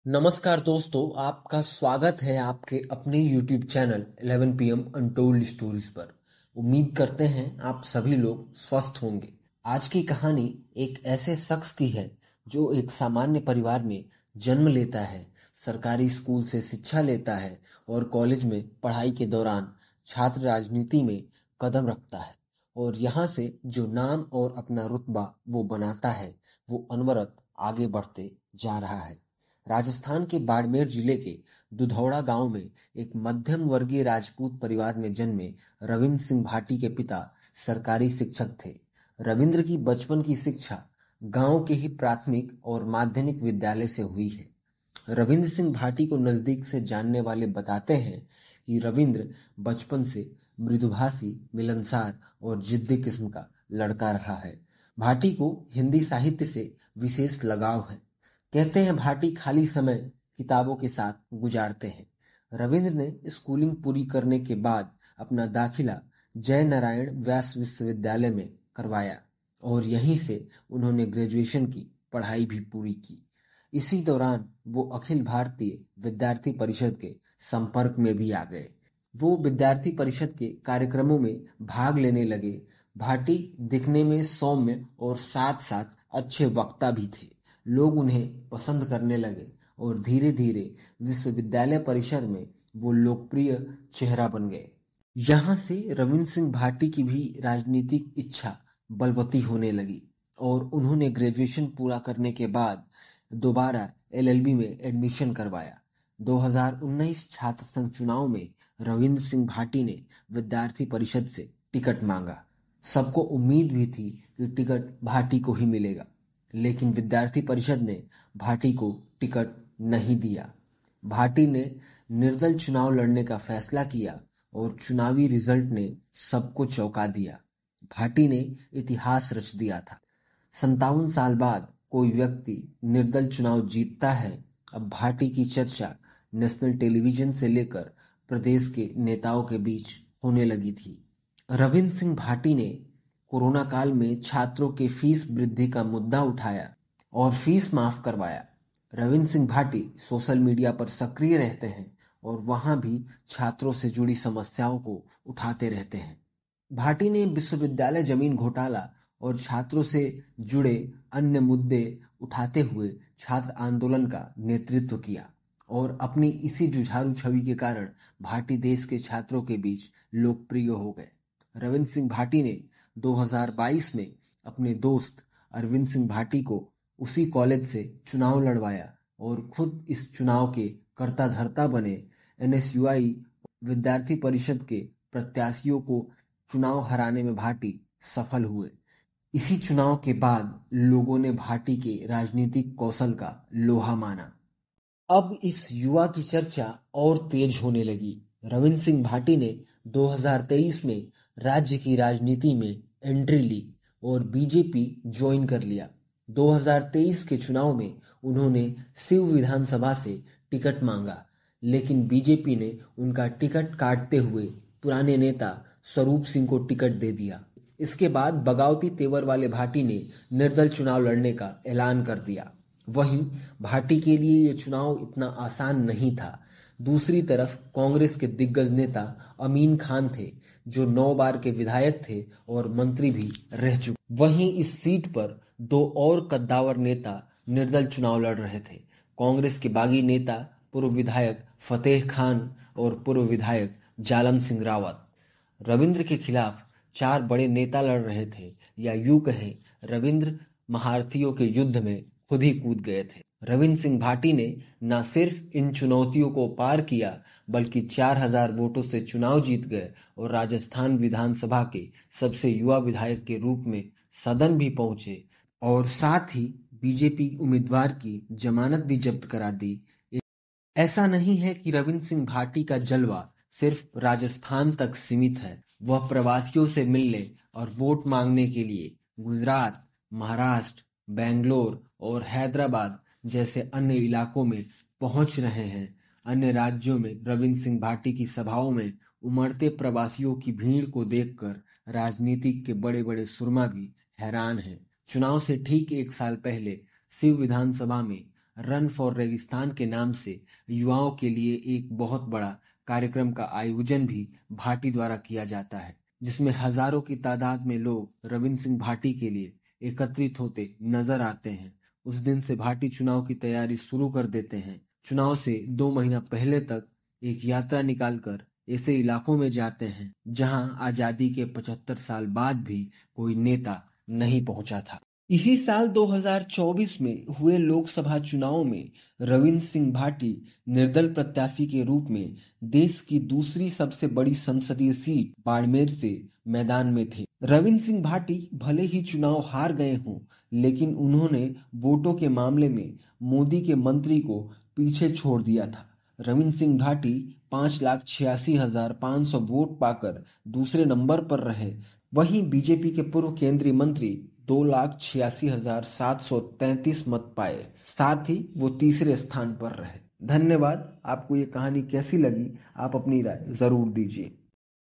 नमस्कार दोस्तों, आपका स्वागत है आपके अपने YouTube channel 11 PM untold stories पर। उम्मीद करते हैं आप सभी लोग स्वस्थ होंगे। आज की कहानी एक ऐसे शख्स की है जो एक सामान्य परिवार में जन्म लेता है, सरकारी स्कूल से शिक्षा लेता है और कॉलेज में पढ़ाई के दौरान छात्र राजनीति में कदम रखता है। और यहाँ से जो नाम और अपना रुतबा वो बनाता है, वो अनवरत आगे बढ़ते जा रहा है। राजस्थान के बाड़मेर जिले के दुधौड़ा गांव में एक मध्यम वर्गीय राजपूत परिवार में जन्मे रविंद्र सिंह भाटी के पिता सरकारी शिक्षक थे। रविंद्र की बचपन की शिक्षा गांव के ही प्राथमिक और माध्यमिक विद्यालय से हुई है। रविंद्र सिंह भाटी को नजदीक से जानने वाले बताते हैं कि रविंद्र बचपन से मृदुभाषी, मिलनसार और जिद्दी किस्म का लड़का रहा है। भाटी को हिंदी साहित्य से विशेष लगाव है। कहते हैं भाटी खाली समय किताबों के साथ गुजारते हैं। रविंद्र ने स्कूलिंग पूरी करने के बाद अपना दाखिला जय नारायण व्यास विश्वविद्यालय में करवाया और यहीं से उन्होंने ग्रेजुएशन की पढ़ाई भी पूरी की। इसी दौरान वो अखिल भारतीय विद्यार्थी परिषद के संपर्क में भी आ गए। वो विद्यार्थी परिषद के कार्यक्रमों में भाग लेने लगे। भाटी दिखने में सौम्य और साथ साथ अच्छे वक्ता भी थे। लोग उन्हें पसंद करने लगे और धीरे धीरे विश्वविद्यालय परिसर में वो लोकप्रिय चेहरा बन गए। यहाँ से रविंद्र सिंह भाटी की भी राजनीतिक इच्छा बलवती होने लगी और उन्होंने ग्रेजुएशन पूरा करने के बाद दोबारा LLB में एडमिशन करवाया। 2019 छात्र संघ चुनाव में रविंद्र सिंह भाटी ने विद्यार्थी परिषद से टिकट मांगा। सबको उम्मीद भी थी कि टिकट भाटी को ही मिलेगा, लेकिन विद्यार्थी परिषद ने भाटी को टिकट नहीं दिया। भाटी ने निर्दल चुनाव लड़ने का फैसला किया और चुनावी रिजल्ट ने सबको चौंका दिया। भाटी ने इतिहास रच दिया था। 57 साल बाद कोई व्यक्ति निर्दल चुनाव जीतता है। अब भाटी की चर्चा नेशनल टेलीविजन से लेकर प्रदेश के नेताओं के बीच होने लगी थी। रविंद्र सिंह भाटी ने कोरोना काल में छात्रों के फीस वृद्धि का मुद्दा उठाया और फीस माफ करवाया। रविंद्र सिंह भाटी सोशल मीडिया पर सक्रिय रहते हैं और वहां भी छात्रों से जुड़ी समस्याओं को उठाते रहते हैं। भाटी ने विश्वविद्यालय जमीन घोटाला और छात्रों से जुड़े अन्य मुद्दे उठाते हुए छात्र आंदोलन का नेतृत्व किया और अपनी इसी जुझारू छवि के कारण भाटी देश के छात्रों के बीच लोकप्रिय हो गए। रविंद्र सिंह भाटी ने 2022 में अपने दोस्त अरविंद सिंह भाटी को उसी कॉलेज से चुनाव लड़वाया और खुद इस चुनाव के कर्ता धर्ता बने। NSUI विद्यार्थी परिषद के प्रत्याशियों को चुनाव हराने में भाटी सफल हुए। इसी चुनाव के बाद लोगों ने भाटी के राजनीतिक कौशल का लोहा माना। अब इस युवा की चर्चा और तेज होने लगी। रविंद्र सिंह भाटी ने 2023 में राज्य की राजनीति में एंट्री ली और बीजेपी ज्वाइन कर लिया। 2023 के चुनाव में उन्होंने शिव विधानसभा से टिकट मांगा, लेकिन बीजेपी ने उनका टिकट काटते हुए पुराने नेता स्वरूप सिंह को टिकट दे दिया। इसके बाद बगावती तेवर वाले भाटी ने निर्दल चुनाव लड़ने का ऐलान कर दिया। वहीं भाटी के लिए ये चुनाव इतना आसान नहीं था। दूसरी तरफ कांग्रेस के दिग्गज नेता अमीन खान थे, जो 9 बार के विधायक थे और मंत्री भी रह चुके। वहीं इस सीट पर 2 और कद्दावर नेता निर्दल चुनाव लड़ रहे थे। कांग्रेस के बागी नेता पूर्व विधायक फतेह खान और पूर्व विधायक जालम सिंह रावत। रविंद्र के खिलाफ 4 बड़े नेता लड़ रहे थे, या यूं कहें रविंद्र महारथियों के युद्ध में खुद ही कूद गए थे। रविंद्र सिंह भाटी ने न सिर्फ इन चुनौतियों को पार किया, बल्कि 4000 वोटों से चुनाव जीत गए और राजस्थान विधानसभा के सबसे युवा विधायक के रूप में सदन भी पहुंचे और साथ ही बीजेपी उम्मीदवार की जमानत भी जब्त करा दी। ऐसा नहीं है कि रविंद्र सिंह भाटी का जलवा सिर्फ राजस्थान तक सीमित है। वह प्रवासियों से मिलने और वोट मांगने के लिए गुजरात, महाराष्ट्र, बेंगलोर और हैदराबाद जैसे अन्य इलाकों में पहुंच रहे हैं। अन्य राज्यों में रविंद्र सिंह भाटी की सभाओं में उमड़ते प्रवासियों की भीड़ को देखकर राजनीति के बड़े बड़े सुरमा भी हैरान हैं। चुनाव से ठीक 1 साल पहले शिव विधानसभा में रन फॉर रेगिस्तान के नाम से युवाओं के लिए एक बहुत बड़ा कार्यक्रम का आयोजन भी भाटी द्वारा किया जाता है, जिसमें हजारों की तादाद में लोग रविंद्र सिंह भाटी के लिए एकत्रित होते नजर आते हैं। उस दिन से भाटी चुनाव की तैयारी शुरू कर देते हैं। चुनाव से 2 महीना पहले तक एक यात्रा निकालकर ऐसे इलाकों में जाते हैं जहां आजादी के 75 साल बाद भी कोई नेता नहीं पहुंचा था। इसी साल 2024 में हुए लोकसभा चुनाव में रविंद्र सिंह भाटी निर्दल प्रत्याशी के रूप में देश की दूसरी सबसे बड़ी संसदीय सीट बाड़मेर से मैदान में थे। रविंद्र सिंह भाटी भले ही चुनाव हार गए हों, लेकिन उन्होंने वोटों के मामले में मोदी के मंत्री को पीछे छोड़ दिया था। रविंद्र सिंह भाटी 5,86,500 वोट पाकर दूसरे नंबर पर रहे। वहीं बीजेपी के पूर्व केंद्रीय मंत्री 2,86,733 मत पाए, साथ ही वो तीसरे स्थान पर रहे। धन्यवाद। आपको ये कहानी कैसी लगी, आप अपनी राय जरूर दीजिए।